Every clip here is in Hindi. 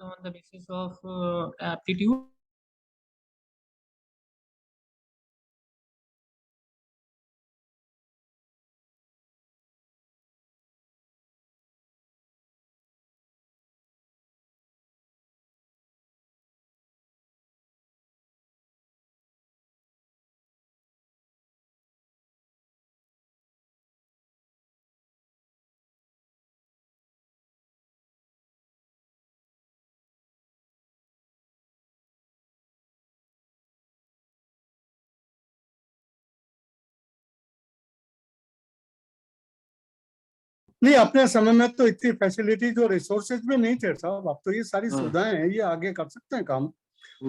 on the basis of aptitude. नहीं, अपने समय में तो इतनी फैसिलिटीज और रिसोर्सेज भी नहीं थे साहब। अब तो ये सारी सुविधाएं हैं, ये आगे कर सकते हैं काम।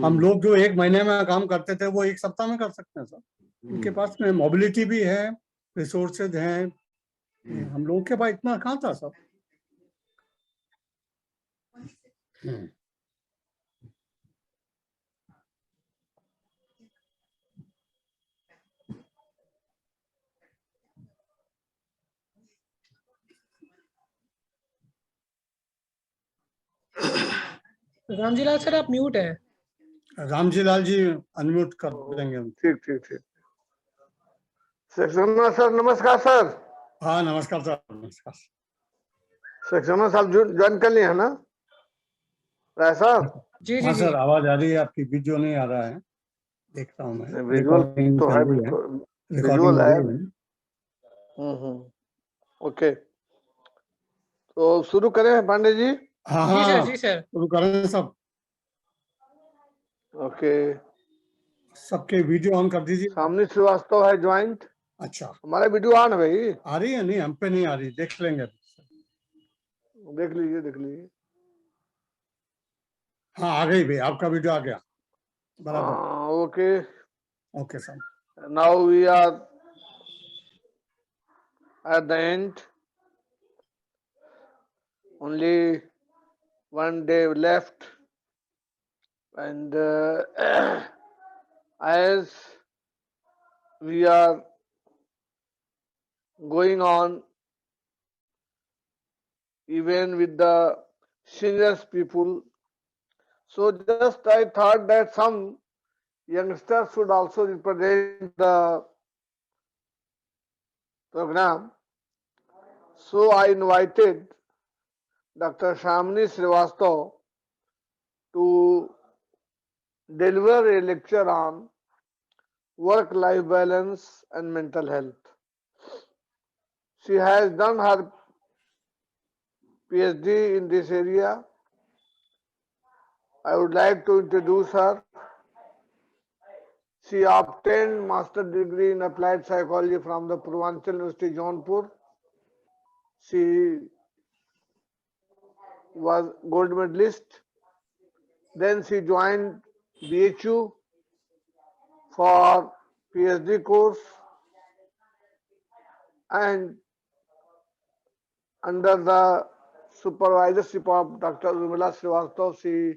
हम लोग जो एक महीने में काम करते थे वो एक सप्ताह में कर सकते हैं साहब। उनके पास में मोबिलिटी भी है, रिसोर्सेज हैं। हम लोगों के पास इतना कहाँ था साहब। रामजीलाल सर आप म्यूट है। रामजी लाल जी अनम्यूट कर देंगे हम। ठीक ठीक ठीक। सक्सेना सर नमस्कार सर। हाँ नमस्कार सर, नमस्कार। सक्सेना साहब ज्वाइन कर लिए है ना राय साहब? जी जी हाँ जी। सर, आवाज आ रही है आपकी, वीडियो नहीं आ रहा है। देखता हूँ मैं। विजुअल रिकॉर्डिंग तो चल है, रही है, विजुअल रिकॉर्डिंग हो है। रही है। ओके, तो शुरू करें पांडे जी? हाँ जी सर, हाँ, जी सर। शुरू करें सब। ओके, सबके वीडियो ऑन कर दीजिए। सामने श्रीवास्तव है ज्वाइंट। अच्छा, हमारा वीडियो ऑन है भाई? आ रही है? नहीं, हम पे नहीं आ रही, देख लेंगे। देख लीजिए देख लीजिए। हाँ आ गई भाई, आपका वीडियो आ गया बराबर। Okay, okay sir. Now we are at the end. Only one day left, and as we are going on, even with the senior people, so just I thought that some youngsters should also represent the program. So I invited Dr. Shamini Srivastav to deliver a lecture on work-life balance and mental health. She has done her PhD in this area. I would like to introduce her. She obtained master degree in applied psychology from the Purvanchal University, Jaunpur. She was gold medalist. Then she joined BHU for PhD course, and under the supervisorship of Dr. Urmila Srivastav, she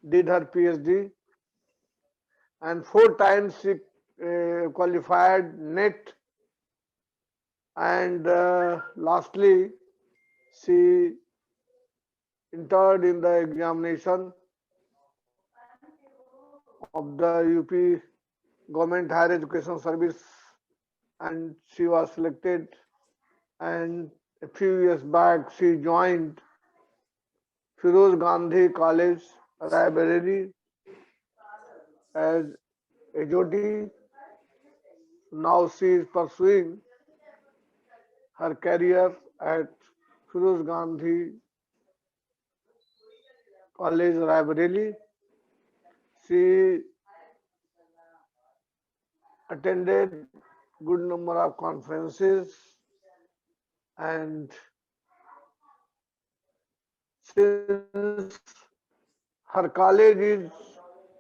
did her PhD, and 4 times she qualified NET, and lastly she entered in the examination of the UP Government Higher Education Service, and she was selected, and a few years back she joined Firoz Gandhi College, Raebareli as HOD. Now she is pursuing her career at Firoz Gandhi College, Raebareli. She attended good number of conferences, and since her college is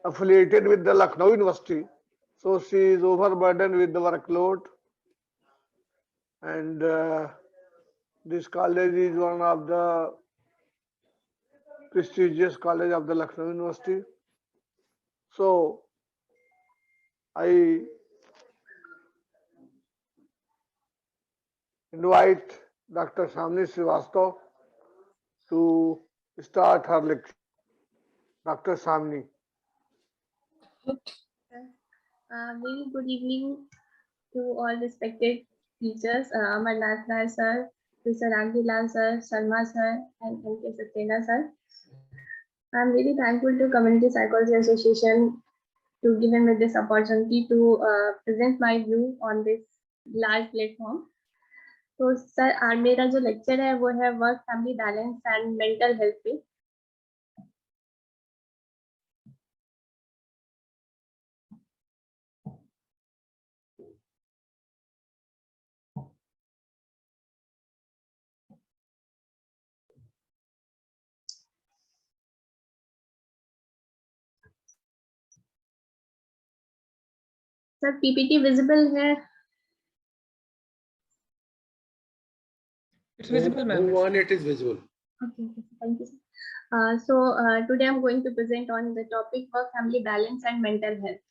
affiliated with the Lucknow University, so she is overburdened with the workload, and this college is one of the prestigious college of the Lucknow University. So I invite Dr. Shamini Srivastav to start her lecture. Dr. Samni. Very good evening to all respected teachers, Amarnath Nair sir, Mr. Rangilal sir, Sharma sir, and M.K. Saxena sir. I'm really thankful to Community Psychology Association to giving me this opportunity to present my view on this large platform. तो सर मेरा जो लेक्चर है वो है work family balance and mental health पे. सर पीपीटी विजिबल है? It's visible, ma'am. Move on, it is visible. Okay, thank you. So today I'm going to present on the topic work family balance and mental health.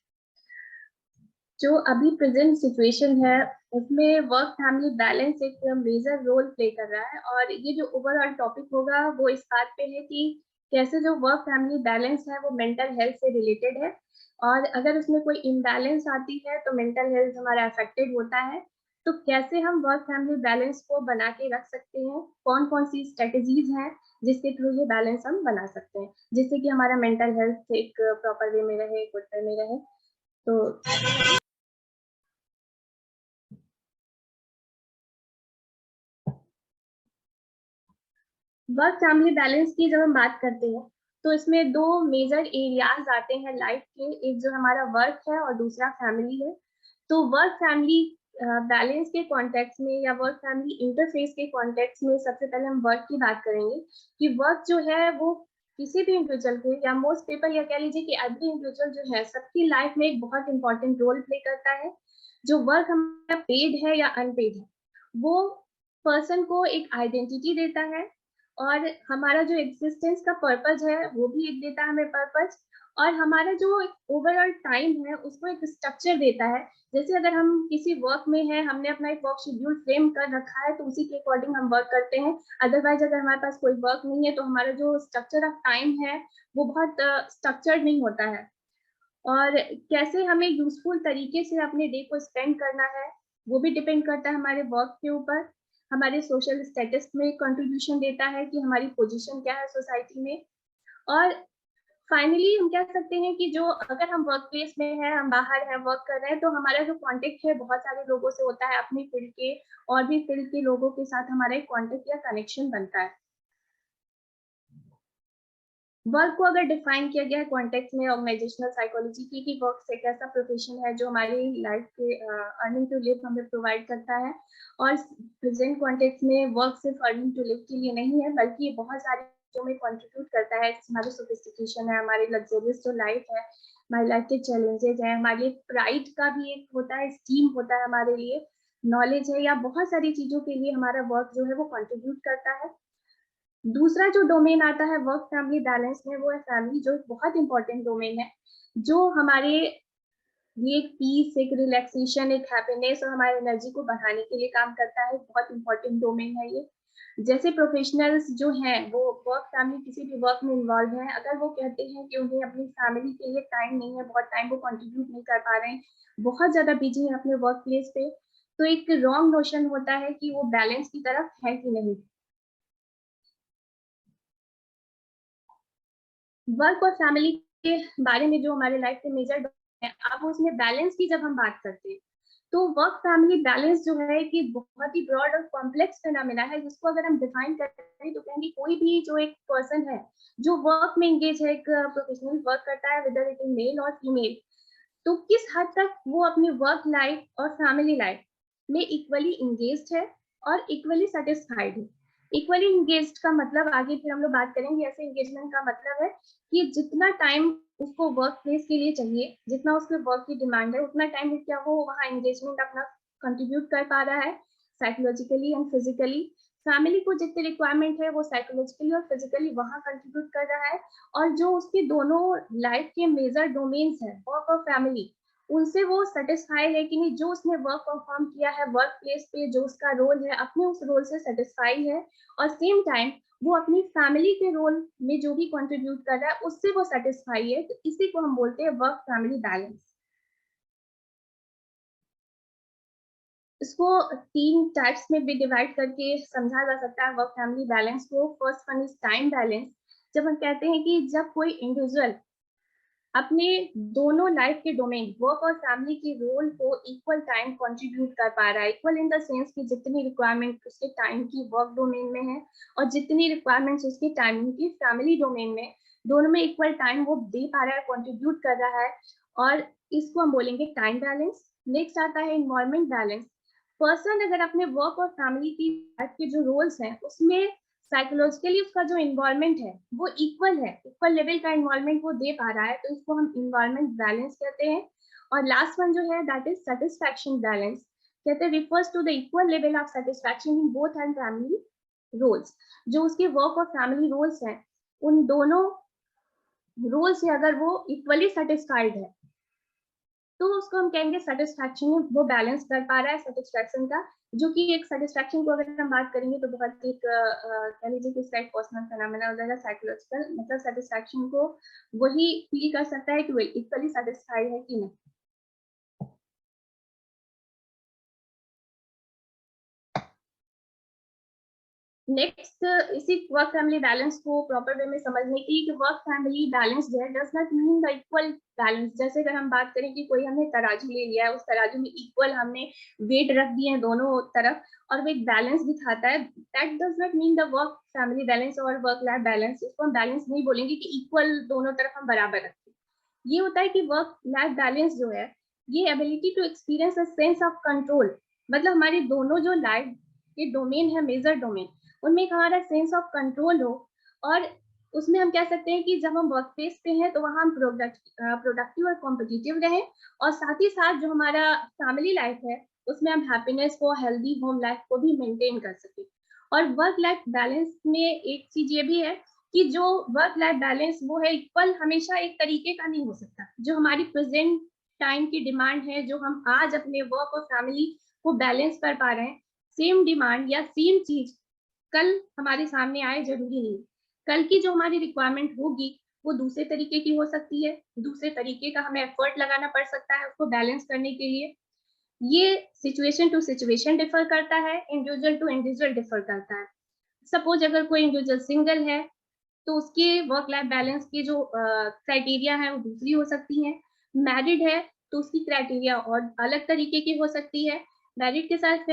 जो अभी प्रेजेंट सिचुएशन है उसमें वर्क फैमिली बैलेंस एक मेजर रोल प्ले कर रहा है, और ये जो ओवरऑल टॉपिक होगा वो इस बात पे है कि कैसे जो वर्क फैमिली बैलेंस है वो मेंटल हेल्थ से रिलेटेड है, और अगर उसमें कोई इम्बैलेंस आती है तो मेंटल हेल्थ हमारा अफेक्टेड होता है. तो कैसे हम वर्क फैमिली बैलेंस को बना के रख सकते हैं, कौन कौन सी स्ट्रेटजीज हैं जिसके थ्रू ये बैलेंस हम बना सकते हैं जिससे कि हमारा मेंटल हेल्थ एक प्रॉपर वे में रहे, गुड वे में रहे. तो वर्क फैमिली बैलेंस की जब हम बात करते हैं तो इसमें दो मेजर एरियाज आते हैं लाइफ के, एक जो हमारा वर्क है और दूसरा फैमिली है. तो वर्क फैमिली बैलेंस के कॉन्टेक्स्ट में या वर्क फैमिली इंटरफेस के कॉन्टेक्स्ट में सबसे पहले हम वर्क की बात करेंगे कि वर्क जो है वो किसी भी इंडिविजुअल के या मोस्ट पीपल या कह लीजिए कि एवरी इंडिविजुअल जो है सबकी लाइफ में एक बहुत इंपॉर्टेंट रोल प्ले करता है. जो वर्क हमारा पेड है या अनपेड है वो पर्सन को एक आइडेंटिटी देता है, और हमारा जो एग्जिस्टेंस का पर्पज है वो भी एक देता है हमें पर्पज, और हमारा जो ओवरऑल टाइम है उसको एक स्ट्रक्चर देता है. जैसे अगर हम किसी वर्क में हैं, हमने अपना एक वर्क शेड्यूल फ्रेम कर रखा है तो उसी के अकॉर्डिंग हम वर्क करते हैं. अदरवाइज अगर हमारे पास कोई वर्क नहीं है तो हमारा जो स्ट्रक्चर ऑफ टाइम है वो बहुत स्ट्रक्चर्ड नहीं होता है. और कैसे हमें यूजफुल तरीके से अपने डे को स्पेंड करना है वो भी डिपेंड करता है हमारे वर्क के ऊपर. हमारे सोशल स्टेटस में कंट्रीब्यूशन देता है कि हमारी पोजीशन क्या है सोसाइटी में. और फाइनली हम कह सकते हैं कि जो अगर हम वर्क प्लेस में हैं, हम बाहर हैं, वर्क कर रहे हैं, तो हमारा जो कांटेक्ट है बहुत सारे लोगों से होता है, अपनी फील्ड के और भी फील्ड के लोगों के साथ हमारा एक कांटेक्ट या कनेक्शन बनता है. वर्क को अगर डिफाइन किया गया है कॉन्टेक्स्ट में ऑर्गेनाइजेशनल साइकोलॉजी की कि वर्क से कैसा प्रोफेशन है जो हमारी लाइफ के अर्निंग टू लिव हमें प्रोवाइड करता है, और प्रेजेंट कॉन्टेक्स्ट में वर्क सिर्फ अर्निंग टू लिव के लिए नहीं है बल्कि ये बहुत सारी चीजों में कंट्रीब्यूट करता है. हमारी सोफिस्टिकेशन है, हमारी लग्जरियस जो लाइफ है, हमारी लाइफ के चैलेंजेस है, हमारे प्राइड का भी एक होता है, स्टीम होता है हमारे लिए, नॉलेज है, या बहुत सारी चीजों के लिए हमारा वर्क जो है वो कंट्रीब्यूट करता है. दूसरा जो डोमेन आता है वर्क फैमिली बैलेंस में वो है फैमिली, जो बहुत इंपॉर्टेंट डोमेन है, जो हमारे लिए एक पीस, एक रिलैक्सेशन, एक हैप्पीनेस और हमारी एनर्जी को बढ़ाने के लिए काम करता है. बहुत इंपॉर्टेंट डोमेन है ये. जैसे प्रोफेशनल्स जो हैं वो वर्क फैमिली किसी भी वर्क में इन्वॉल्व हैं, अगर वो कहते हैं कि उन्हें अपनी फैमिली के लिए टाइम नहीं है, बहुत टाइम वो कंट्रीब्यूट नहीं कर पा रहे हैं, बहुत ज्यादा बिजी हैं अपने वर्क प्लेस पे, तो एक रॉन्ग नोशन होता है कि वो बैलेंस की तरफ है कि नहीं. वर्क और फैमिली के बारे में जो हमारे लाइफ के मेजर है, अब उसमें बैलेंस की जब हम बात करते हैं तो वर्क फैमिली बैलेंस जो है कि बहुत ही ब्रॉड और कॉम्प्लेक्स फिनोमेना है, जिसको अगर हम डिफाइन करते हैं तो कहेंगे कोई भी जो एक पर्सन है जो वर्क में एंगेज है, एक प्रोफेशनल वर्क करता है, वेदर इट इज मेल और फीमेल, तो किस हद तक वो अपनी वर्क लाइफ और फैमिली लाइफ में इक्वली इंगेज्ड है और इक्वली सेटिस्फाइड है. इक्वली इंगेज्ड का मतलब आगे फिर हम लोग बात करेंगे. ऐसे एंगेजमेंट का मतलब है कि जितना टाइम उसको वर्क प्लेस के लिए चाहिए, जितना उसके वर्क की डिमांड है, उतना टाइम क्या वो वहाँ एंगेजमेंट अपना कंट्रीब्यूट कर पा रहा है साइकोलॉजिकली एंड फिजिकली. फैमिली को जितनी रिक्वायरमेंट है वो साइकोलॉजिकली और फिजिकली वहाँ कंट्रीब्यूट कर रहा है. और जो उसके दोनों लाइफ के मेजर डोमेन्स हैं वर्क और फैमिली, उनसे वो सेटिस्फाई है कि नहीं, जो उसने वर्क परफॉर्म किया है वर्क प्लेस पे, जो उसका रोल है, अपने उस रोल से सेटिस्फाई है, और सेम टाइम वो अपनी फैमिली के रोल में जो भी कंट्रीब्यूट कर रहा है उससे वो सेटिस्फाई है, तो इसी को हम बोलते हैं वर्क फैमिली बैलेंस। इसको 3 टाइप्स में भी डिवाइड करके समझा जा सकता है वर्क फैमिली बैलेंस को। First one is time balance. जब हम कहते हैं कि जब कोई इंडिविजुअल अपने दोनों लाइफ के डोमेन वर्क और फैमिली के रोल को इक्वल टाइम कंट्रीब्यूट कर पा रहा है, इक्वल इन द सेंस कि जितनी रिक्वायरमेंट उसके टाइम की वर्क डोमेन में है और जितनी रिक्वायरमेंट्स उसके टाइम की फैमिली डोमेन में, दोनों में इक्वल टाइम वो दे पा रहा है, कंट्रीब्यूट कर रहा है, और इसको हम बोलेंगे टाइम बैलेंस। नेक्स्ट आता है इन्वायरमेंट बैलेंस। पर्सन अगर अपने वर्क और फैमिली की लाइफ के जो रोल्स हैं उसमें साइकोलॉजिकली उसका जो इन्वायरमेंट है वो इक्वल है, इक्वल लेवल का इन्वायरमेंट वो दे पा रहा है, तो इसको हम इन्वायरमेंट बैलेंस कहते हैं। और लास्ट वन जो है दैट इज सेटिस्फैक्शन बैलेंस, कहते हैं refers to the equal level of satisfaction in both and family roles. जो उसके वर्क और फैमिली रोल्स हैं उन दोनों रोल से अगर वो इक्वली सेटिस्फाइड है तो उसको हम कहेंगे सेटिस्फैक्शन, वो बैलेंस कर पा रहा है सेटिस्फैक्शन का, जो कि एक सेटिस्फैक्शन को अगर हम बात करेंगे तो बहुत एक कह लीजिए कि इसका एक पर्सनल फिनोमेना हो जाएगा साइकोलॉजिकल, मतलब सेटिस्फैक्शन को वही फील कर सकता है कि वो इक्वली सेटिस्फाइड है कि नहीं। नेक्स्ट इसी वर्क फैमिली बैलेंस को प्रॉपर वे में समझने की कि वर्क फैमिली बैलेंस जो है does not mean the equal balance. जैसे अगर हम बात करें कि कोई हमने तराजू ले लिया है, उस तराजू में इक्वल हमने वेट रख दिए हैं दोनों तरफ और वो एक बैलेंस दिखाता है, that does not mean the work family balance और वर्क लाइफ बैलेंस। इसको हम बैलेंस नहीं बोलेंगे कि इक्वल दोनों तरफ हम बराबर रखें। ये होता है कि वर्क लाइफ बैलेंस जो है ये ability to experience a sense of control, मतलब हमारी दोनों जो लाइफ के डोमेन है, मेजर डोमेन, उनमें एक हमारा सेंस ऑफ कंट्रोल हो, और उसमें हम कह सकते हैं कि जब हम वर्क प्लेस पे हैं तो वहाँ हम प्रोडक्टिव और कॉम्पिटिटिव रहें, और साथ ही साथ जो हमारा फैमिली लाइफ है उसमें हम हैप्पीनेस को, हेल्दी होम लाइफ को भी मेंटेन कर सकें। और वर्क लाइफ बैलेंस में एक चीज ये भी है कि जो वर्क लाइफ बैलेंस वो है इक्वल हमेशा एक तरीके का नहीं हो सकता। जो हमारी प्रेजेंट टाइम की डिमांड है, जो हम आज अपने वर्क और फैमिली को बैलेंस कर पा रहे हैं, सेम डिमांड या सेम चीज कल हमारे सामने आए जरूरी नहीं। कल की जो हमारी रिक्वायरमेंट होगी वो दूसरे तरीके की हो सकती है, दूसरे तरीके का हमें एफर्ट लगाना पड़ सकता है उसको बैलेंस करने के लिए। ये सिचुएशन टू सिचुएशन डिफर करता है, इंडिविजुअल टू इंडिविजुअल डिफर करता है। सपोज अगर कोई इंडिविजुअल सिंगल है तो उसके वर्क लाइफ बैलेंस की जो क्राइटेरिया है वो दूसरी हो सकती है। मैरिड है तो उसकी क्राइटेरिया और अलग तरीके की हो सकती है। मैरिड के साथ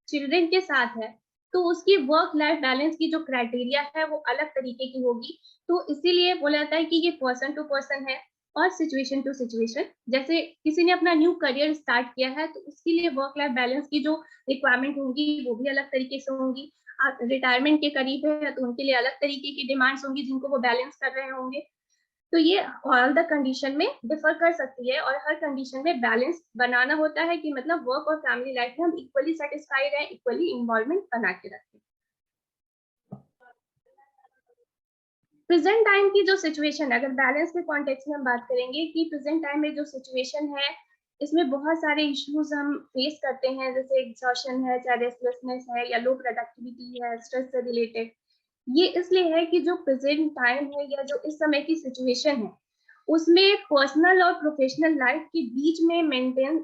चिल्ड्रन के साथ है तो उसकी वर्क लाइफ बैलेंस की जो क्राइटेरिया है वो अलग तरीके की होगी। तो इसीलिए बोला जाता है कि ये पर्सन टू पर्सन है और सिचुएशन टू सिचुएशन। जैसे किसी ने अपना न्यू करियर स्टार्ट किया है तो उसके लिए वर्क लाइफ बैलेंस की जो रिक्वायरमेंट होंगी वो भी अलग तरीके से होंगी। रिटायरमेंट के करीब है तो उनके लिए अलग तरीके की डिमांड्स होंगी जिनको वो बैलेंस कर रहे होंगे। तो ये ऑल द कंडीशन में डिफर कर सकती है, और हर कंडीशन में बैलेंस बनाना होता है कि मतलब वर्क और फैमिली लाइफ में हम इक्वली सेटिस्फाइड हैं, इक्वली इन्वॉल्वमेंट बना के रखें। प्रेजेंट टाइम की जो सिचुएशन है, अगर बैलेंस के कॉन्टेक्स्ट में हम बात करेंगे कि प्रेजेंट टाइम में जो सिचुएशन है इसमें बहुत सारे इश्यूज हम फेस करते हैं, जैसे एग्जॉशन है, चाहे रेस्टलेसनेस है या लो प्रोडक्टिविटी है, स्ट्रेस से रिलेटेड। ये इसलिए है कि जो प्रेजेंट टाइम है या जो इस समय की सिचुएशन है उसमें पर्सनल और प्रोफेशनल लाइफ के बीच में मेंटेन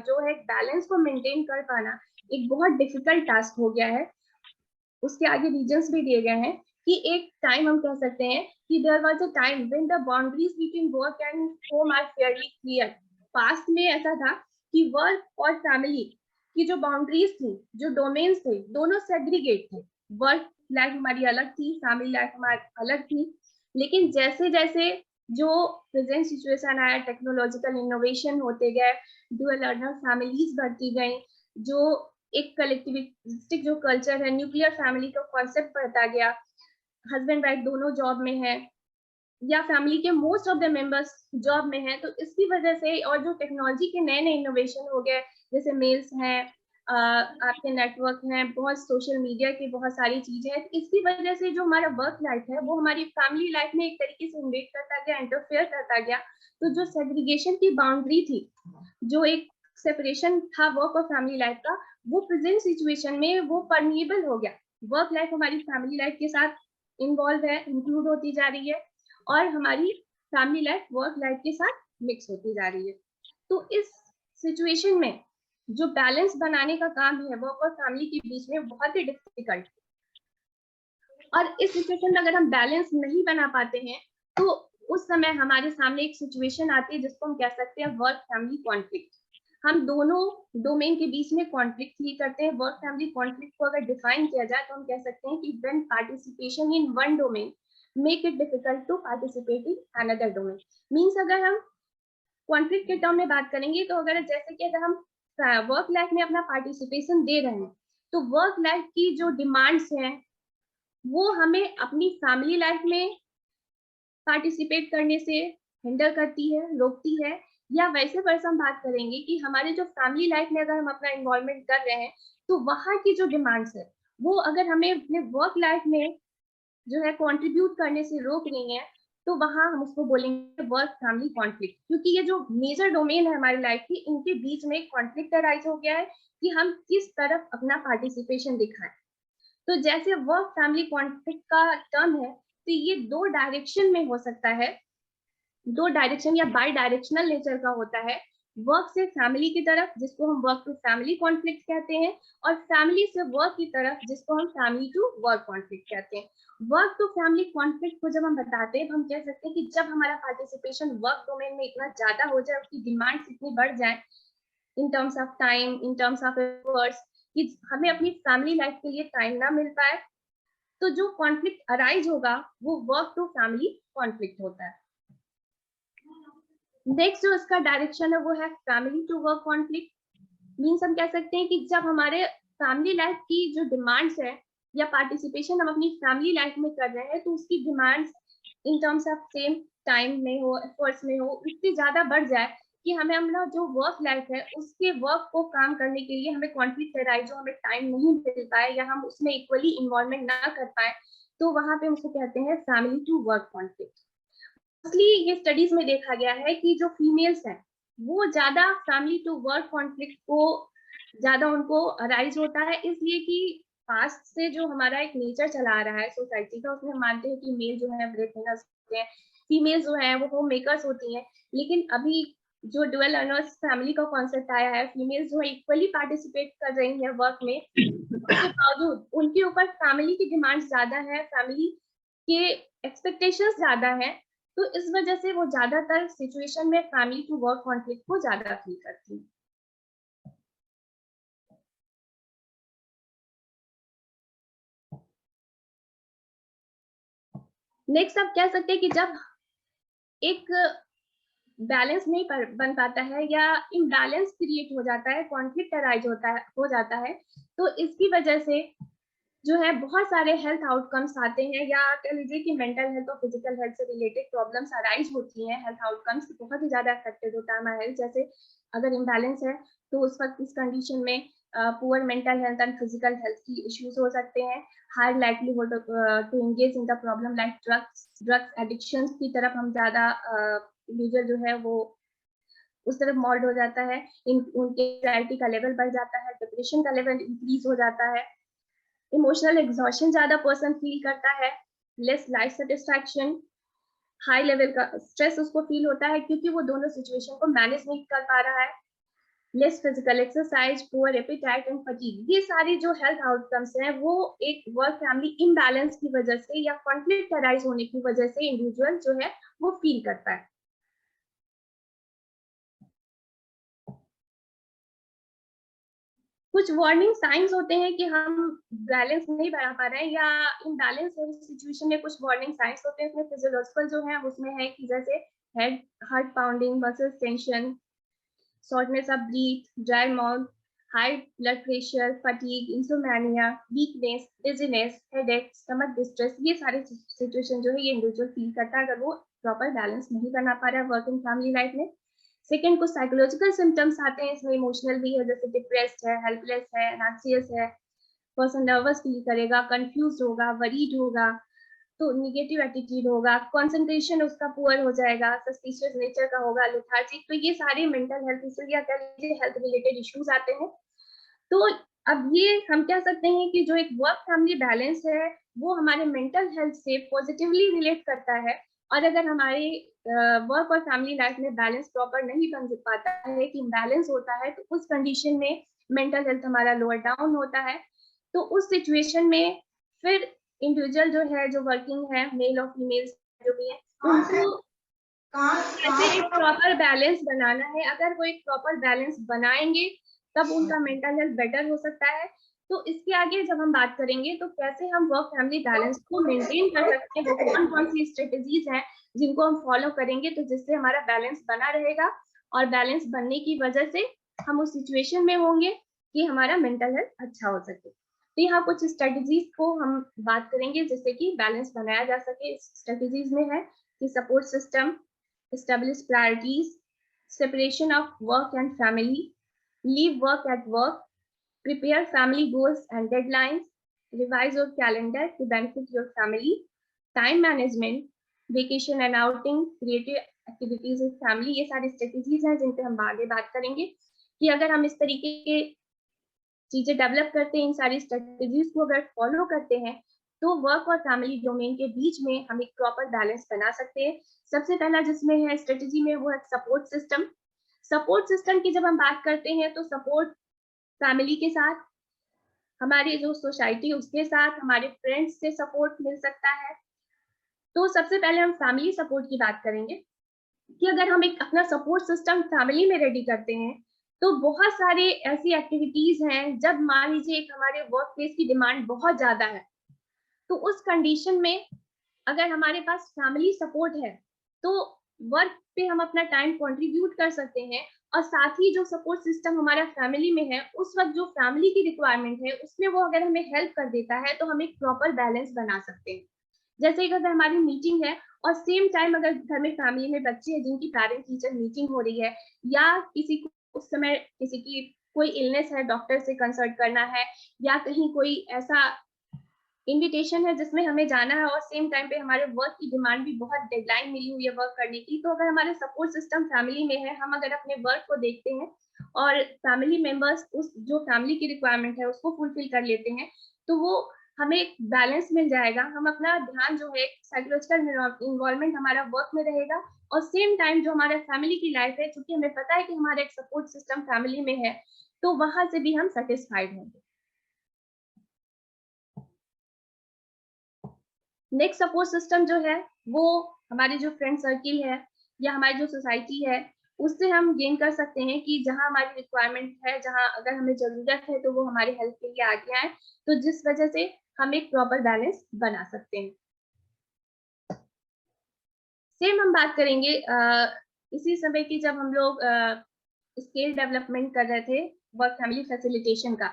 जो है बैलेंस को मेंटेन कर पाना एक बहुत डिफिकल्ट टास्क हो गया है। उसके आगे रीजंस भी दिए गए हैं कि एक टाइम हम कह सकते हैं कि there was a time when the boundaries between work and home are fairly clear. Past में ऐसा था कि वर्क और फैमिली की जो बाउंड्रीज थी, जो डोमेन्स थे, दोनों सेग्रीगेट थे। वर्क लाइफ हमारी अलग थी, फैमिली लाइफ हमारी अलग थी। लेकिन जैसे जैसे जो प्रेजेंट सिचुएशन आया, टेक्नोलॉजिकल इनोवेशन होते गए, डुअल अर्नर फैमिलीज बढ़ती गई, जो एक कलेक्टिविस्टिक जो कल्चर है, न्यूक्लियर फैमिली का कॉन्सेप्ट बढ़ता गया, हस्बैंड वाइफ दोनों जॉब में है या फैमिली के most of the members job में हैं, तो इसकी वजह से और जो टेक्नोलॉजी के नए नए इनोवेशन हो गए, जैसे मेल्स हैं, आपके नेटवर्क हैं, बहुत सोशल मीडिया की बहुत सारी चीजें हैं, इसकी वजह से जो हमारा वर्क लाइफ है वो हमारी फैमिली लाइफ में एक तरीके से इन्वेट करता गया, इंटरफेयर करता गया। तो जो सेग्रीगेशन की बाउंड्री थी, जो एक सेपरेशन था वर्क और फैमिली लाइफ का, वो प्रेजेंट सिचुएशन में वो परमिएबल हो गया। वर्क लाइफ हमारी फैमिली लाइफ के साथ इन्वॉल्व है, इंक्लूड होती जा रही है, और हमारी फैमिली लाइफ वर्क लाइफ के साथ मिक्स होती जा रही है। तो इस सिचुएशन में जो बैलेंस बनाने का काम है वर्क और फैमिली के बीच में बहुत ही डिफिकल्ट, और इस सिचुएशन में अगर हम बैलेंस नहीं बना पाते हैं तो उस समय हमारे सामने एक सिचुएशन आती है जिसको हम कह सकते हैं वर्क फैमिली कॉन्फ्लिक्ट। हम दोनों डोमेन के बीच में कॉन्फ्लिक्ट फील करते हैं। वर्क फैमिली कॉन्फ्लिक्ट को अगर डिफाइन किया जाए तो हम कह सकते हैं कि when participation in one domain make it difficult to participate in another domain. Means अगर हम कॉन्फ्लिक्ट के टर्म में बात करेंगे तो अगर जैसे कि अगर हम वर्क लाइफ में अपना पार्टिसिपेशन दे रहे हैं तो वर्क लाइफ की जो डिमांड्स हैं वो हमें अपनी फैमिली लाइफ में पार्टिसिपेट करने से हिंडर करती है, रोकती है, या वैसे पर हम बात करेंगे कि हमारे जो फैमिली लाइफ में अगर हम अपना इन्वॉल्वमेंट कर रहे हैं तो वहाँ की जो डिमांड्स है वो अगर हमें अपने वर्क लाइफ में जो है कंट्रीब्यूट करने से रोक रही है तो वहाँ हम उसको बोलेंगे वर्क फैमिली कॉन्फ्लिक्ट। क्योंकि ये जो मेजर डोमेन है हमारी लाइफ की, इनके बीच में कॉन्फ्लिक्ट अराइज हो गया है कि हम किस तरफ अपना पार्टिसिपेशन दिखाएं। तो जैसे वर्क फैमिली कॉन्फ्लिक्ट का टर्म है तो ये दो डायरेक्शन में हो सकता है, दो डायरेक्शन या बाई डायरेक्शनल नेचर का होता है। वर्क से फैमिली की तरफ जिसको हम वर्क टू फैमिली कॉन्फ्लिक्ट कहते हैं, और फैमिली से वर्क की तरफ जिसको हम फैमिली टू वर्क कॉन्फ्लिक्ट कहते हैं। वर्क टू फैमिली कॉन्फ्लिक्ट को जब हम बताते हैं तो हम कह सकते हैं कि जब हमारा पार्टिसिपेशन वर्क डोमेन में इतना ज्यादा हो जाए, उसकी डिमांड्स इतनी बढ़ जाए in terms of time, in terms of efforts, कि हमें अपनी फैमिली लाइफ के लिए टाइम ना मिल पाए, तो जो कॉन्फ्लिक्ट अराइज होगा वो वर्क टू फैमिली कॉन्फ्लिक्ट होता है। नेक्स्ट जो इसका डायरेक्शन है वो है family to work conflict. Means हम कह सकते हैं कि जब हमारे फैमिली लाइफ की जो डिमांड्स है या पार्टिसिपेशन हम अपनी फैमिली लाइफ में कर रहे हैं तो उसकी demands in terms of same time में हो, एफर्ट्स में हो, इतनी ज्यादा बढ़ जाए कि हमें अपना जो वर्क लाइफ है उसके वर्क को काम करने के लिए हमें कॉन्फ्लिक्ट अराइज, जो हमें टाइम नहीं मिल पाए या हम उसमें इक्वली इन्वॉल्वमेंट ना कर पाए, तो वहां पे हम उसको कहते हैं फैमिली टू वर्क कॉन्फ्लिक्ट। इसलिए ये स्टडीज में देखा गया है कि जो फीमेल्स हैं वो ज्यादा फैमिली टू वर्क कॉन्फ्लिक्ट को ज्यादा उनको अराइज होता है, इसलिए कि पास्ट से जो हमारा एक नेचर चला आ रहा है सोसाइटी का, उसमें हम मानते हैं कि मेल जो है ब्रेड विनर्स होते हैं, फीमेल जो है वो होम मेकर्स होती हैं। लेकिन अभी जो डुअल अर्नर्स फैमिली का कॉन्सेप्ट आया है, फीमेल्स जो है इक्वली पार्टिसिपेट कर रही हैं वर्क में, उसके बावजूद उनके ऊपर फैमिली की डिमांड्स ज्यादा है, फैमिली के एक्सपेक्टेशंस ज्यादा है, तो इस वजह से वो ज्यादातर सिचुएशन में फैमिली टू वर्क कॉन्फ्लिक्ट को ज्यादा फील करती है। नेक्स्ट आप कह सकते हैं कि जब एक बैलेंस नहीं बन पाता है या इम्बैलेंस क्रिएट हो जाता है, कॉन्फ्लिक्ट अराइज हो जाता है, तो इसकी वजह से जो है बहुत सारे हेल्थ आउटकम्स आते हैं, या कह लीजिए कि मेंटल हेल्थ और फिजिकल हेल्थ से रिलेटेड प्रॉब्लम्स अराइज होती हैं। हेल्थ आउटकम्स बहुत ही ज्यादा अफेक्टेड होता है हमारा हेल्थ। जैसे अगर इम्बैलेंस है तो उस वक्त इस कंडीशन में poor mental health and physical health की इश्यूज हो सकते हैं। High livelihood to engage in the problem like drugs addictions की तरफ हम ज्यादा यूजर जो है वो उस तरफ मॉल्ड हो जाता है। उनके एंजाइटी का लेवल बढ़ जाता है, डिप्रेशन का लेवल इंक्रीज हो जाता है, इमोशनल एग्जॉशन ज्यादा पर्सन फील करता है, less life satisfaction, high level का स्ट्रेस उसको फील होता है क्योंकि वो दोनों सिचुएशन को मैनेज नहीं कर पा रहा है, less physical exercise, poor appetite and fatigue. ये सारी जो हेल्थ आउटकम्स हैं वो एक वर्क फैमिली इम्बैलेंस की वजह से या कॉन्फ्लिक्ट अराइज होने की वजह से इंडिविजुअल जो है वो फील करता है। कुछ वार्निंग साइंस होते हैं कि हम बैलेंस नहीं बना पा रहे हैं या इम्बैलेंस है सिचुएशन में। कुछ वार्निंग साइंस होते हैं, इसमें फिजियोलॉजिकल जो है उसमें है कि जैसे head heart pounding, muscles tension, shortness of breath, dry mouth, high blood pressure, fatigue, insomnia, weakness, dizziness, headache, stomach distress. ये सारे सिचुएशन जो है ये इंडिविजुअल फील करता है अगर वो प्रॉपर बैलेंस नहीं बना पा रहा है वर्क एंड फैमिली लाइफ में। सेकेंड, कुछ साइकोलॉजिकल सिम्टम्स आते हैं, इसमें इमोशनल भी है, जैसे डिप्रेस्ड है, हेल्पलेस है, एंग्जियस है, पर्सन नर्वस फील करेगा, कंफ्यूज होगा, वरीड होगा, तो निगेटिव एटीट्यूड होगा, कंसंट्रेशन उसका पुअर हो जाएगा, सस्पिशियस नेचर का होगा, लेथार्जिक। तो ये सारे मेंटल हेल्थ इश्यूज या कह लीजिए हेल्थ रिलेटेड इश्यूज आते हैं। तो अब ये हम कह सकते हैं कि जो एक वर्क फैमिली बैलेंस है वो हमारे मेंटल हेल्थ से पॉजिटिवली रिलेट करता है, और अगर हमारे वर्क और फैमिली लाइफ में बैलेंस प्रॉपर नहीं बन पाता है, कि इम्बैलेंस होता है, तो उस कंडीशन में मेंटल हेल्थ हमारा लोअर डाउन होता है। तो उस सिचुएशन में फिर इंडिविजुअल जो है, जो वर्किंग है, मेल और फीमेल जो भी है, उनको कैसे एक प्रॉपर बैलेंस बनाना है। अगर वो एक प्रॉपर बैलेंस बनाएंगे तब उनका मेंटल हेल्थ बेटर हो सकता है। तो इसके आगे जब हम बात करेंगे तो कैसे हम वर्क फैमिली बैलेंस को मेंटेन कर सकते हैं, वो कौन-कौन सी स्ट्रेटजीज हैं जिनको हम फॉलो करेंगे, तो जिससे हमारा बैलेंस बना रहेगा, और बैलेंस बनने की वजह से हम उस सिचुएशन में होंगे कि हमारा मेंटल हेल्थ अच्छा हो सके। तो यहाँ कुछ स्ट्रेटजीज को हम बात करेंगे जिससे कि बैलेंस बनाया जा सके। स्ट्रेटजीज में है कि support system, establish priorities, separation of work and family, leave work at work, prepare family goals and deadlines, revise your calendar to benefit your family, time management, vacation and outing, creative activities with family। ये सारी स्ट्रेटजीज हैं जिन पे हम आगे बात करेंगे कि अगर हम इस तरीके के चीजें डेवलप करते हैं, इन सारी स्ट्रेटजीज को अगर फॉलो करते हैं, तो वर्क और फैमिली डोमेन के बीच में हम एक प्रॉपर बैलेंस बना सकते हैं। सबसे पहला जिसमें है स्ट्रेटजी में, वो है सपोर्ट सिस्टम। सपोर्ट सिस्टम की जब हम बात करते हैं तो सपोर्ट फैमिली के साथ, हमारी जो सोसाइटी उसके साथ, हमारे फ्रेंड्स से सपोर्ट मिल सकता है। तो सबसे पहले हम फैमिली सपोर्ट की बात करेंगे कि अगर हम एक अपना सपोर्ट सिस्टम फैमिली में रेडी करते हैं, तो बहुत सारे ऐसी एक्टिविटीज हैं, जब मान लीजिए एक हमारे वर्क प्लेस की डिमांड बहुत ज्यादा है, तो उस कंडीशन में अगर हमारे पास फैमिली सपोर्ट है, तो वर्क पे हम अपना टाइम कंट्रीब्यूट कर सकते हैं, और साथ ही जो सपोर्ट सिस्टम हमारा फैमिली में है, उस वक्त जो फैमिली की रिक्वायरमेंट है उसमें वो अगर हमें हेल्प कर देता है, तो हम एक प्रॉपर बैलेंस बना सकते हैं। जैसे कि अगर हमारी मीटिंग है और सेम टाइम अगर घर में फैमिली में बच्चे हैं जिनकी पेरेंट टीचर मीटिंग हो रही है, या किसी को उस समय किसी की कोई इलनेस है, डॉक्टर से कंसल्ट करना है, या कहीं कोई ऐसा इनविटेशन है जिसमें हमें जाना है, और सेम टाइम पे हमारे वर्क की डिमांड भी बहुत, डेडलाइन मिली हुई है वर्क करने की, तो अगर हमारे सपोर्ट सिस्टम फैमिली में है, हम अगर अपने वर्क को देखते हैं और फैमिली मेंबर्स उस जो फैमिली की रिक्वायरमेंट है उसको फुलफिल कर लेते हैं, तो वो हमें एक बैलेंस मिल जाएगा। हम अपना ध्यान जो है, साइकोलॉजिकल इन्वॉल्वमेंट हमारा वर्क में रहेगा, और सेम टाइम जो हमारा फैमिली की लाइफ है, चूंकि हमें पता है कि हमारा एक सपोर्ट सिस्टम फैमिली में है, तो वहां से भी हम सेटिस्फाइड होंगे। नेक्स्ट सपोर्ट सिस्टम जो है, वो हमारी जो फ्रेंड सर्किल है या हमारी जो सोसाइटी है, उससे हम गेन कर सकते हैं कि जहां हमारी रिक्वायरमेंट है, जहां अगर हमें जरूरत है, तो वो हमारी हेल्प के लिए आगे आए, तो जिस वजह से हम एक प्रॉपर बैलेंस बना सकते हैं। सेम हम बात करेंगे इसी समय की, जब हम लोग स्केल डेवलपमेंट कर रहे थे वर्क फैमिली फैसिलिटेशन का,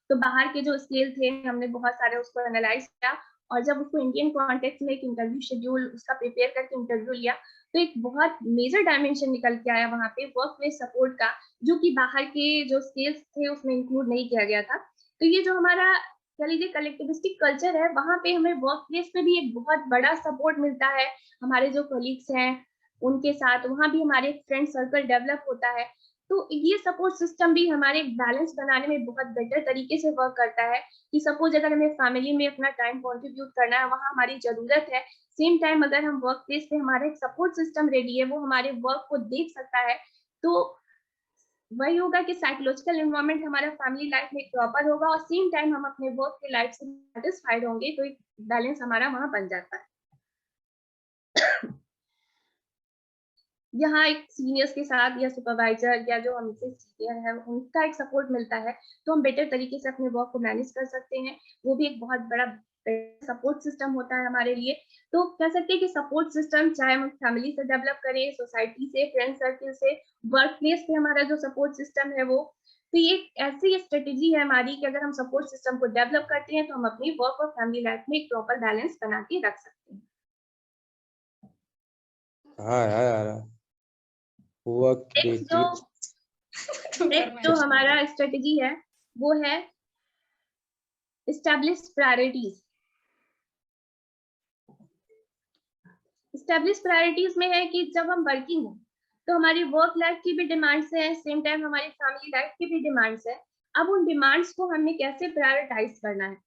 तो बाहर के जो स्केल थे हमने बहुत सारे उसको एनालाइज किया, और जब उसको इंडियन कॉन्टेक्स्ट में एक इंटरव्यू शेड्यूल उसका प्रिपेयर करके इंटरव्यू लिया, तो एक बहुत मेजर डायमेंशन निकल के आया वहां पे वर्क प्लेस सपोर्ट का, जो कि बाहर के जो स्केल्स थे उसमें इंक्लूड नहीं किया गया था। तो ये जो हमारा कह लीजिए कलेक्टिविस्टिक कल्चर है, वहां पे हमें वर्क प्लेस पे भी एक बहुत बड़ा सपोर्ट मिलता है, हमारे जो कलीग्स हैं उनके साथ, वहां भी हमारे फ्रेंड सर्कल डेवलप होता है। तो ये सपोर्ट सिस्टम भी हमारे बैलेंस बनाने में बहुत बेटर तरीके से वर्क करता है, कि सपोज अगर हमें फैमिली में अपना टाइम कंट्रीब्यूट करना है, वहां हमारी जरूरत है, सेम टाइम अगर हम वर्क प्लेस पे हमारा एक सपोर्ट सिस्टम रेडी है, वो हमारे वर्क को देख सकता है, तो वही होगा कि साइकोलॉजिकल एनवायरनमेंट हमारा फैमिली लाइफ में प्रॉपर होगा, और सेम टाइम हम अपने वर्क के लाइफ से सेटिस्फाइड होंगे, तो एक बैलेंस हमारा वहां बन जाता है। यहाँ एक सीनियर्स के साथ या सुपरवाइजर या जो हमसे सीनियर है उनका एक सपोर्ट मिलता है, तो हम बेटर तरीके से अपने वर्क को मैनेज कर सकते हैं। वो भी एक बहुत बड़ा सपोर्ट सिस्टम होता है हमारे लिए। तो कह सकते हैं कि सपोर्ट सिस्टम चाहे हम फैमिली से डेवलप करें, सोसाइटी से, फ्रेंड सर्किल से, वर्क प्लेस पे हमारा जो सपोर्ट सिस्टम है वो, तो ये ऐसी स्ट्रेटेजी है हमारी कि अगर हम सपोर्ट सिस्टम को डेवलप करते हैं, तो हम अपनी वर्क और फैमिली लाइफ में एक प्रॉपर बैलेंस बना के रख सकते हैं। हाँ यार, नेक्स्ट जो हमारा स्ट्रेटेजी है वो है एस्टैब्लिश प्रायोरिटीज। एस्टैब्लिश प्रायोरिटीज में है कि जब हम वर्किंग हो, तो हमारी वर्क लाइफ की भी डिमांड्स है, सेम टाइम हमारी फैमिली लाइफ की भी डिमांड्स है। अब उन डिमांड्स को हमें कैसे प्रायोरिटाइज करना है.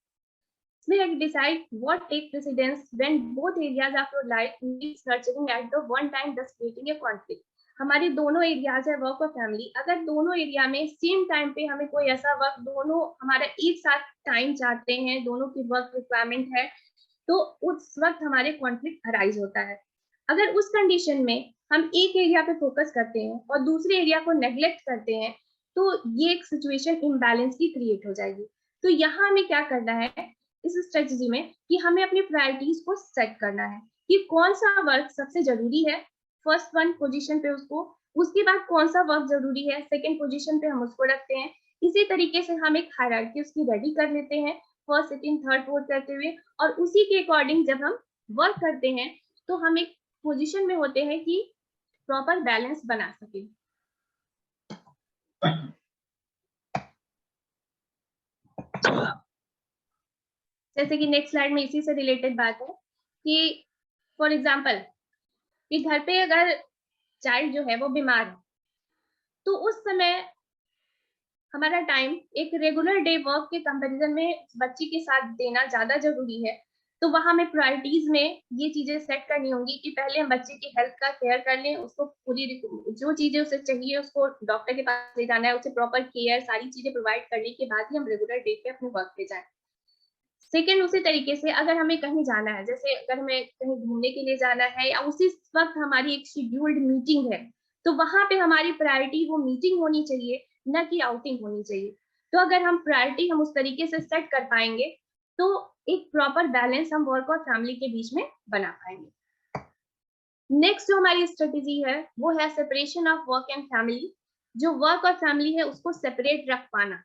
We like decide what take precedence when both areas of your life needs nurturing at the one time, thus creating a conflict. हमारे दोनों एरियाज है वर्क और फैमिली, अगर दोनों एरिया में सेम टाइम पे हमें कोई ऐसा वर्क दोनों हमारा एक साथ टाइम चाहते हैं, दोनों की वर्क रिक्वायरमेंट है, तो उस वक्त हमारे कॉन्फ्लिक्ट अराइज होता है. अगर उस कंडीशन में हम एक एरिया पे फोकस करते हैं और दूसरे एरिया को नेग्लेक्ट करते हैं, तो ये एक सिचुएशन इम्बैलेंस की क्रिएट हो जाएगी. तो यहाँ हमें क्या करना है इस स्ट्रेटजी में कि हमें अपनी प्रायोरिटीज को सेट करना है कि कौन सा वर्क सबसे जरूरी है फर्स्ट वन पोजीशन पे उसको, उसके बाद कौन सा वर्क जरूरी है सेकंड पोजीशन पे हम उसको रखते हैं. इसी तरीके से हम एक हायरार्की उसकी रेडी कर लेते हैं फर्स्ट सेकंड थर्ड फोर्थ करते हुए, और उसी के अकॉर्डिंग जब हम वर्क करते हैं तो हम एक पोजीशन में होते हैं कि प्रॉपर बैलेंस बना सके. जैसे कि नेक्स्ट स्लाइड में इसी से रिलेटेड बात है कि फॉर एग्जांपल कि घर पे अगर चाइल्ड जो है वो बीमार है, तो उस समय हमारा टाइम एक रेगुलर डे वर्क के कंपैरिजन में बच्ची के साथ देना ज्यादा जरूरी है. तो वहां हमें प्रायोरिटीज में ये चीजें सेट करनी होंगी कि पहले हम बच्चे की हेल्थ का केयर कर लें, उसको पूरी जो चीजें उसे चाहिए उसको डॉक्टर के पास ले जाना है, उसे प्रॉपर केयर सारी चीजें प्रोवाइड करने के बाद ही हम रेगुलर डे पे अपने वर्क पे जाएं. सेकेंड उसी तरीके से अगर हमें कहीं जाना है, जैसे अगर हमें कहीं घूमने के लिए जाना है या उसी वक्त हमारी एक शेड्यूल्ड मीटिंग है, तो वहां पे हमारी प्रायोरिटी वो मीटिंग होनी चाहिए, न कि आउटिंग होनी चाहिए. तो अगर हम प्रायोरिटी हम उस तरीके से सेट कर पाएंगे तो एक प्रॉपर बैलेंस हम वर्क और फैमिली के बीच में बना पाएंगे. नेक्स्ट जो हमारी स्ट्रेटेजी है वो है separation of work and family. जो वर्क और फैमिली है उसको सेपरेट रख पाना,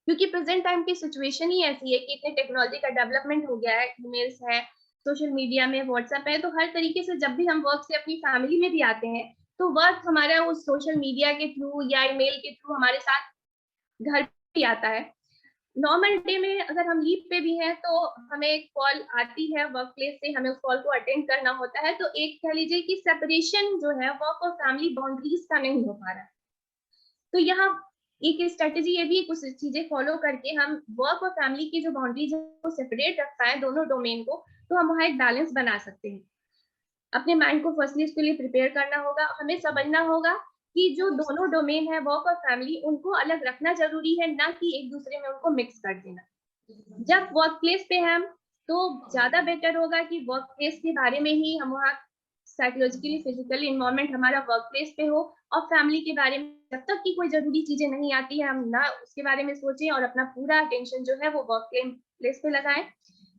क्योंकि प्रेजेंट टाइम की सिचुएशन ही ऐसी है कि इतने टेक्नोलॉजी का डेवलपमेंट हो गया है, ईमेल्स है, सोशल मीडिया में व्हाट्सएप है, तो हर तरीके से जब भी हम वर्क से अपनी फैमिली में भी आते हैं तो वर्क हमारा उस सोशल मीडिया के थ्रू या ईमेल के थ्रू हमारे साथ घर भी आता है. नॉर्मल डे में अगर हम लीव पे भी हैं तो हमें एक कॉल आती है वर्क प्लेस से, हमें उस कॉल को अटेंड करना होता है. तो एक कह लीजिए कि सेपरेशन जो है वर्क और फैमिली बाउंड्रीज का नहीं हो पा रहा. तो यहाँ एक स्ट्रेटेजी ये भी कुछ चीजें फॉलो करके हम वर्क और फैमिली की जो बाउंड्रीज है वो सेपरेट रख पाए दोनों डोमेन को, तो हम वहाँ एक बैलेंस बना सकते हैं. अपने माइंड को फर्स्टली इसके लिए प्रिपेयर करना होगा. हमें समझना होगा कि जो दोनों डोमेन है वर्क और फैमिली उनको अलग रखना जरूरी है, ना कि एक दूसरे में उनको मिक्स कर देना. जब वर्क प्लेस पे हम तो ज्यादा बेटर होगा कि वर्क प्लेस के बारे में ही हम वहाँ साइकोलॉजिकली फिजिकली इन्वायरमेंट हमारा वर्क प्लेस पे हो, और फैमिली के बारे में जब तक की कोई जरूरी चीजें नहीं आती है हम ना उसके बारे में सोचें और अपना पूरा अटेंशन जो है वो वर्क प्लेस पे लगाएं.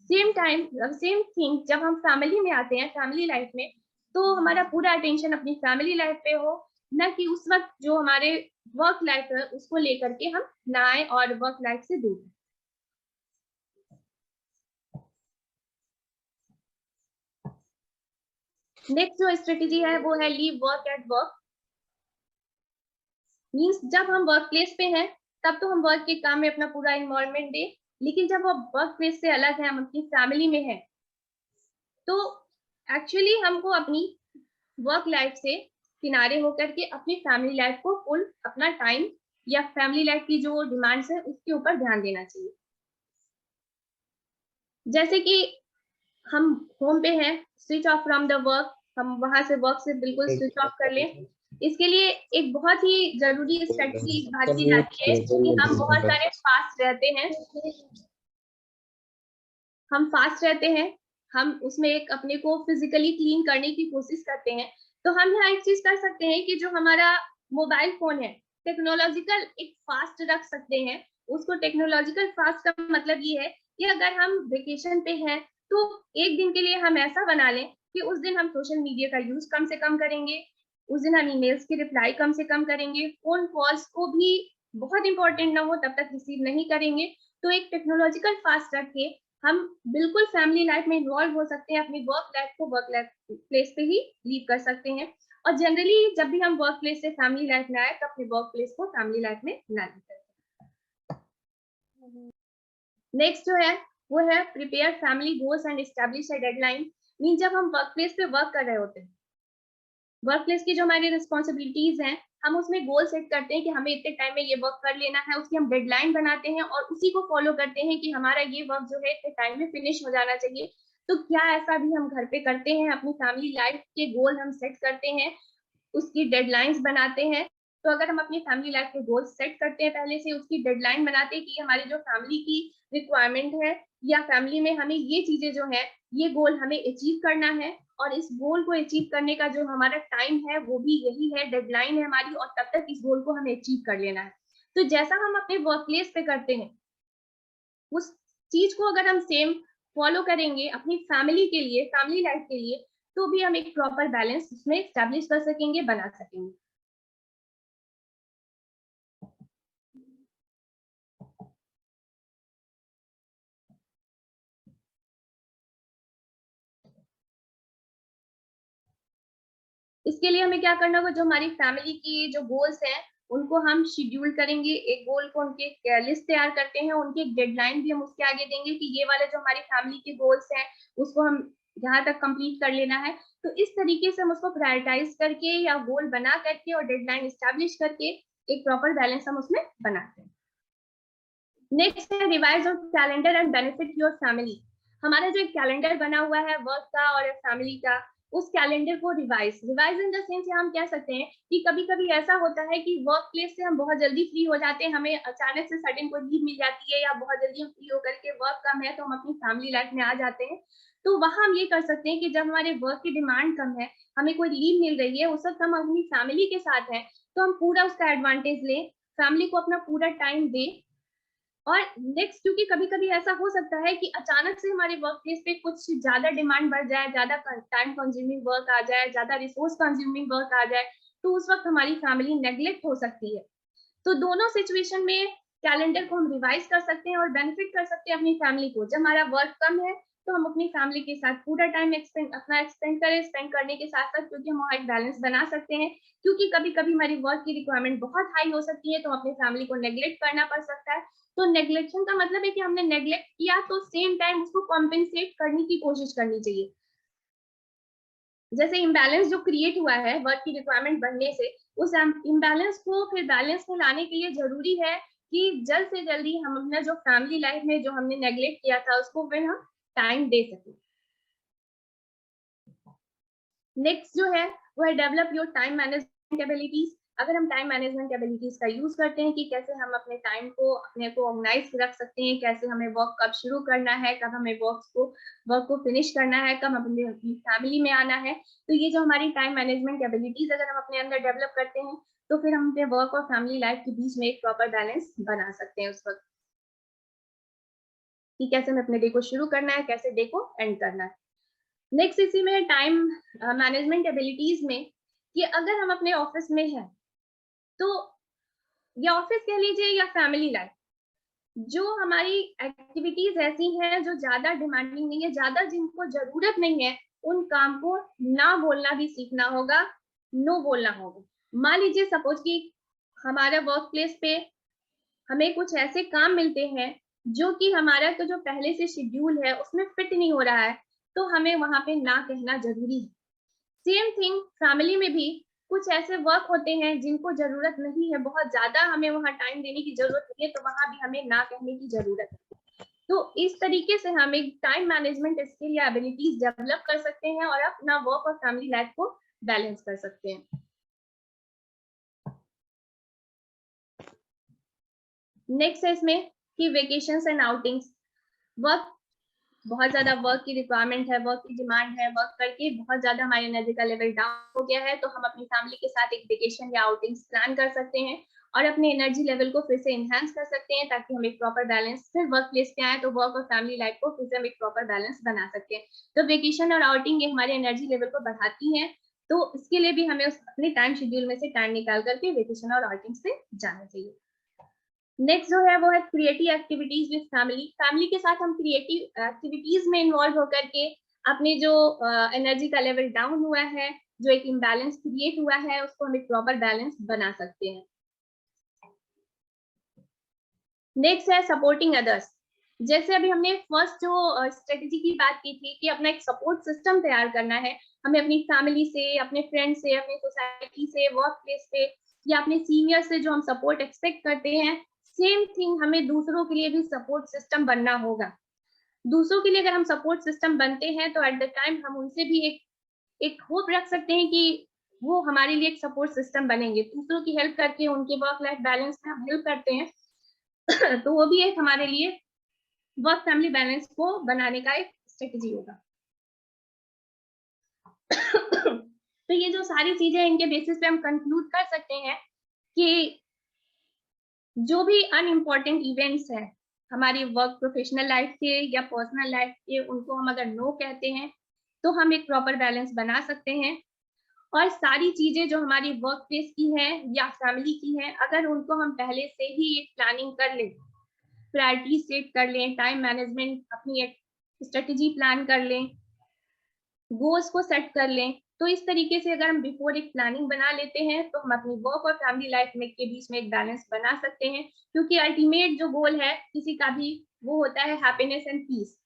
सेम टाइम सेम थिंग जब हम फैमिली में आते हैं फैमिली लाइफ में, तो हमारा पूरा अटेंशन अपनी फैमिली लाइफ पे हो, ना कि उस वक्त जो हमारे वर्क लाइफ है उसको लेकर के हम ना आए और वर्क लाइफ से दूर. नेक्स्ट जो स्ट्रेटेजी है वो है leave work at work. Means जब हम वर्क प्लेस पे हैं तब तो हम वर्क के काम में अपना पूरा इन्वॉल्वमेंट दें, लेकिन जब हम वर्क प्लेस से अलग हैं, हम अपनी फैमिली में हैं, तो एक्चुअली हमको अपनी वर्क लाइफ से किनारे होकर के अपनी फैमिली लाइफ को फुल अपना टाइम या फैमिली लाइफ की जो डिमांड्स है उसके ऊपर ध्यान देना चाहिए. जैसे कि हम होम पे हैं, switch off from the work, हम वहां से वर्क से बिल्कुल स्विच ऑफ कर लें. इसके लिए एक बहुत ही जरूरी स्ट्रेटजी इस बात की जाती है कि हम बहुत सारे फास्ट रहते हैं, हम उसमें एक अपने को फिजिकली क्लीन करने की कोशिश करते हैं. तो हम यहाँ एक चीज कर सकते हैं कि जो हमारा मोबाइल फोन है टेक्नोलॉजिकल एक फास्ट रख सकते हैं. उसको टेक्नोलॉजिकल फास्ट का मतलब ये है कि अगर हम वेकेशन पे हैं तो एक दिन के लिए हम ऐसा बना लें कि उस दिन हम सोशल मीडिया का यूज कम से कम करेंगे, उस दिन हम ईमेल्स की रिप्लाई कम से कम करेंगे, फोन कॉल्स को भी बहुत इंपॉर्टेंट ना हो तब तक रिसीव नहीं करेंगे. तो एक टेक्नोलॉजिकल फास्ट रख के हम बिल्कुल फैमिली लाइफ में इन्वॉल्व हो सकते हैं, अपनी वर्क लाइफ को वर्क लाइफ प्लेस पे ही लीव कर सकते हैं. और जनरली जब भी हम वर्क प्लेस से फैमिली लाइफ में आए तो अपने वर्क प्लेस को फैमिली लाइफ में ना लीव करें. नेक्स्ट जो है वो है prepare family goals and establish a deadline. Mean जब हम वर्क प्लेस पे वर्क कर रहे होते हैं, वर्क प्लेस की जो हमारी रिस्पॉन्सिबिलिटीज हैं, हम उसमें गोल सेट करते हैं कि हमें इतने टाइम में ये वर्क कर लेना है, उसकी हम डेडलाइन बनाते हैं और उसी को फॉलो करते हैं कि हमारा ये वर्क जो है इतने टाइम में फिनिश हो जाना चाहिए। तो क्या ऐसा भी हम घर पे करते हैं? अपनी फैमिली लाइफ के गोल हम सेट करते हैं, उसकी डेडलाइंस बनाते हैं। तो अगर हम अपनी फैमिली लाइफ के गोल सेट करते हैं पहले से, उसकी डेडलाइन बनाते हैं कि हमारी जो फैमिली की रिक्वायरमेंट है या फैमिली में हमें ये चीजें जो है, ये गोल हमें अचीव करना है और इस गोल को अचीव करने का जो हमारा टाइम है वो भी यही है, डेडलाइन है हमारी, और तब तक इस गोल को हमें अचीव कर लेना है। तो जैसा हम अपने वर्क प्लेस पे करते हैं, उस चीज को अगर हम सेम फॉलो करेंगे अपनी फैमिली के लिए, फैमिली लाइफ के लिए, तो भी हम एक प्रॉपर बैलेंस उसमें एस्टैब्लिश कर सकेंगे, बना सकेंगे। इसके लिए हमें क्या करना होगा, जो हमारी फैमिली की जो गोल्स हैं उनको हम शेड्यूल करेंगे, एक गोल को उनके लिस्ट तैयार करते हैं, उनकी एक डेडलाइन भी हम उसके आगे देंगे कि ये वाले जो हमारी फैमिली के गोल्स हैं उसको हम यहाँ तक कंप्लीट कर लेना है। तो इस तरीके से हम उसको प्रायोरिटाइज करके या गोल बना करके और डेडलाइन एस्टैब्लिश करके एक प्रॉपर बैलेंस हम उसमें बनाते हैं। नेक्स्ट है revise your calendar and benefit your family. हमारा जो एक कैलेंडर बना हुआ है वर्क का और फैमिली का, उस कैलेंडर को रिवाइज इन द सेंस हम कह सकते हैं कि कभी कभी ऐसा होता है कि वर्क प्लेस से हम बहुत जल्दी फ्री हो जाते हैं, हमें अचानक से सडन कोई लीव मिल जाती है या बहुत जल्दी हम फ्री होकर के वर्क कम है तो हम अपनी फैमिली लाइफ में आ जाते हैं। तो वहां हम ये कर सकते हैं कि जब हमारे वर्क की डिमांड कम है, हमें कोई लीव मिल रही है, उस वक्त हम अपनी फैमिली के साथ हैं, तो हम पूरा उसका एडवांटेज लें, फैमिली को अपना पूरा टाइम दें। और नेक्स्ट, क्योंकि कभी कभी ऐसा हो सकता है कि अचानक से हमारे वर्क प्लेस पे कुछ ज्यादा डिमांड बढ़ जाए, ज्यादा टाइम कंज्यूमिंग वर्क आ जाए, ज्यादा रिसोर्स कंज्यूमिंग वर्क आ जाए, तो उस वक्त हमारी फैमिली नेग्लेक्ट हो सकती है। तो दोनों सिचुएशन में कैलेंडर को हम रिवाइज कर सकते हैं और बेनिफिट कर सकते हैं अपनी फैमिली को। जब हमारा वर्क कम है तो हम अपनी फैमिली के साथ पूरा टाइम स्पेंड करें, स्पेंड करने के साथ साथ क्योंकि हम वहाँ एक बैलेंस बना सकते हैं, क्योंकि कभी कभी हमारी वर्क की रिक्वायरमेंट बहुत हाई हो सकती है तो अपनी फैमिली को नेग्लेक्ट करना पड़ सकता है। तो नेग्लेक्शन का मतलब है कि हमने नेग्लेक्ट किया तो सेम टाइम उसको कॉम्पेंसेट करने की कोशिश करनी चाहिए। जैसे इम्बैलेंस जो क्रिएट हुआ है वर्क की रिक्वायरमेंट बढ़ने से, उस इम्बैलेंस को फिर बैलेंस में लाने के लिए जरूरी है कि जल्द से जल्दी हम अपना जो फैमिली लाइफ में जो हमने नेग्लेक्ट किया था उसको फिर हम टाइम दे सकें। नेक्स्ट जो है वो है develop your time management abilities. अगर हम टाइम मैनेजमेंट एबिलिटीज का यूज करते हैं कि कैसे हम अपने टाइम को अपने को ऑर्गेनाइज रख सकते हैं, कैसे हमें वर्क कब शुरू करना है, कब हमें वर्क को फिनिश करना है, कब अपनी फैमिली में आना है, तो ये जो हमारी टाइम मैनेजमेंट एबिलिटीज अगर हम अपने अंदर डेवलप करते हैं तो फिर हम अपने वर्क और फैमिली लाइफ के बीच में एक प्रॉपर बैलेंस बना सकते हैं उस वक्त, कि कैसे हमें अपने डे को शुरू करना है, कैसे डे को एंड करना है। नेक्स्ट इसी में टाइम मैनेजमेंट एबिलिटीज में कि अगर हम अपने ऑफिस में हैं तो या ऑफिस कह लीजिए या फैमिली लाइफ, जो हमारी एक्टिविटीज ऐसी हैं जो ज्यादा डिमांडिंग नहीं है, ज्यादा जिनको जरूरत नहीं है, उन काम को ना बोलना भी सीखना होगा, नो बोलना होगा। मान लीजिए सपोज कि हमारा वर्क प्लेस पे हमें कुछ ऐसे काम मिलते हैं जो कि हमारा तो जो पहले से शेड्यूल है उसमें फिट नहीं हो रहा है, तो हमें वहां पे ना कहना जरूरी है। सेम थिंग फैमिली में भी कुछ ऐसे वर्क होते हैं जिनको जरूरत नहीं है, बहुत ज्यादा हमें वहां टाइम देने की जरूरत नहीं है, तो वहां भी हमें ना कहने की जरूरत है। तो इस तरीके से हम एक टाइम मैनेजमेंट स्किल या एबिलिटीज डेवलप कर सकते हैं और अपना वर्क और फैमिली लाइफ को बैलेंस कर सकते हैं। नेक्स्ट है इसमें कि वेकेशंस एंड आउटिंग्स। वर्क बहुत ज्यादा वर्क की रिक्वायरमेंट है, वर्क की डिमांड है, वर्क करके बहुत ज्यादा हमारी एनर्जी का लेवल डाउन हो गया है, तो हम अपनी फैमिली के साथ एक वेकेशन या आउटिंग्स प्लान कर सकते हैं और अपने एनर्जी लेवल को फिर से एनहांस कर सकते हैं, ताकि हम एक प्रॉपर बैलेंस फिर वर्क प्लेस पे आए तो वर्क और फैमिली लाइफ को फिर से हम एक प्रॉपर बैलेंस बना सकते हैं। तो वेकेशन और आउटिंग ये हमारे एनर्जी लेवल को बढ़ाती हैं, तो इसके लिए भी हमें अपने टाइम शेड्यूल में से टाइम निकाल करके वेकेशन और आउटिंग से जाना चाहिए। नेक्स्ट जो है वो है creative activities with family. Family के साथ हम क्रिएटिव एक्टिविटीज में इन्वॉल्व होकर के अपने जो एनर्जी का लेवल डाउन हुआ है, जो एक इम्बैलेंस क्रिएट हुआ है, उसको हम एक प्रॉपर बैलेंस बना सकते हैं। नेक्स्ट है सपोर्टिंग अदर्स। जैसे अभी हमने फर्स्ट जो स्ट्रेटेजी की बात की थी कि अपना एक सपोर्ट सिस्टम तैयार करना है, हमें अपनी फैमिली से, अपने फ्रेंड से, अपनी सोसाइटी से, वर्क प्लेस पे या अपने सीनियर से जो हम सपोर्ट एक्सपेक्ट करते हैं, सेम थिंग हमें दूसरों के लिए भी सपोर्ट सिस्टम बनना होगा। दूसरों के लिए अगर हम सपोर्ट सिस्टम बनते हैं तो एट द टाइम हम उनसे भी एक होप रख सकते हैं कि वो हमारे लिए एक सपोर्ट सिस्टम बनेंगे। दूसरों की हेल्प करके उनके वर्क लाइफ बैलेंस में हम हेल्प करते हैं तो वो भी एक हमारे लिए वर्क फैमिली बैलेंस को बनाने का एक स्ट्रेटेजी होगा। तो ये जो सारी चीजें इनके बेसिस पे हम कंक्लूड कर सकते हैं कि जो भी अनइम्पोर्टेंट इवेंट्स हैं हमारी वर्क प्रोफेशनल लाइफ के या पर्सनल लाइफ के, उनको हम अगर नो कहते हैं तो हम एक प्रॉपर बैलेंस बना सकते हैं। और सारी चीजें जो हमारी वर्क प्लेस की हैं या फैमिली की हैं, अगर उनको हम पहले से ही एक प्लानिंग कर लें, प्रायोरिटी सेट कर लें, टाइम मैनेजमेंट अपनी एक स्ट्रेटेजी प्लान कर लें, गोल्स को सेट कर लें, तो इस तरीके से अगर हम बिफोर एक प्लानिंग बना लेते हैं तो हम अपनी वर्क और फैमिली लाइफ में के बीच में एक बैलेंस बना सकते हैं। क्योंकि अल्टीमेट जो गोल है किसी का भी वो होता है हैप्पीनेस एंड पीस।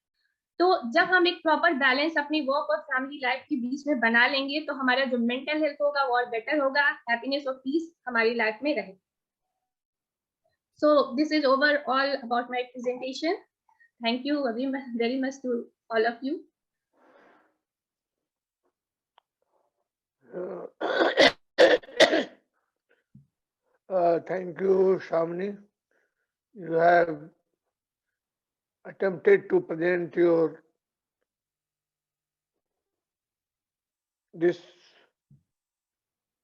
तो जब हम एक प्रॉपर बैलेंस अपनी वर्क और फैमिली लाइफ के बीच में बना लेंगे तो हमारा जो मेंटल हेल्थ होगा वो और बेटर होगा, हैप्पीनेस और पीस हमारी लाइफ में रहे। So this is overall about my presentation. Thank you very much to all of you. Thank you, Shamini. You have attempted to present these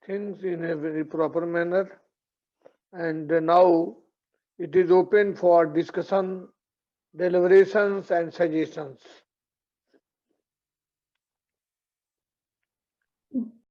things in a very proper manner, and now it is open for discussion, deliberations, and suggestions.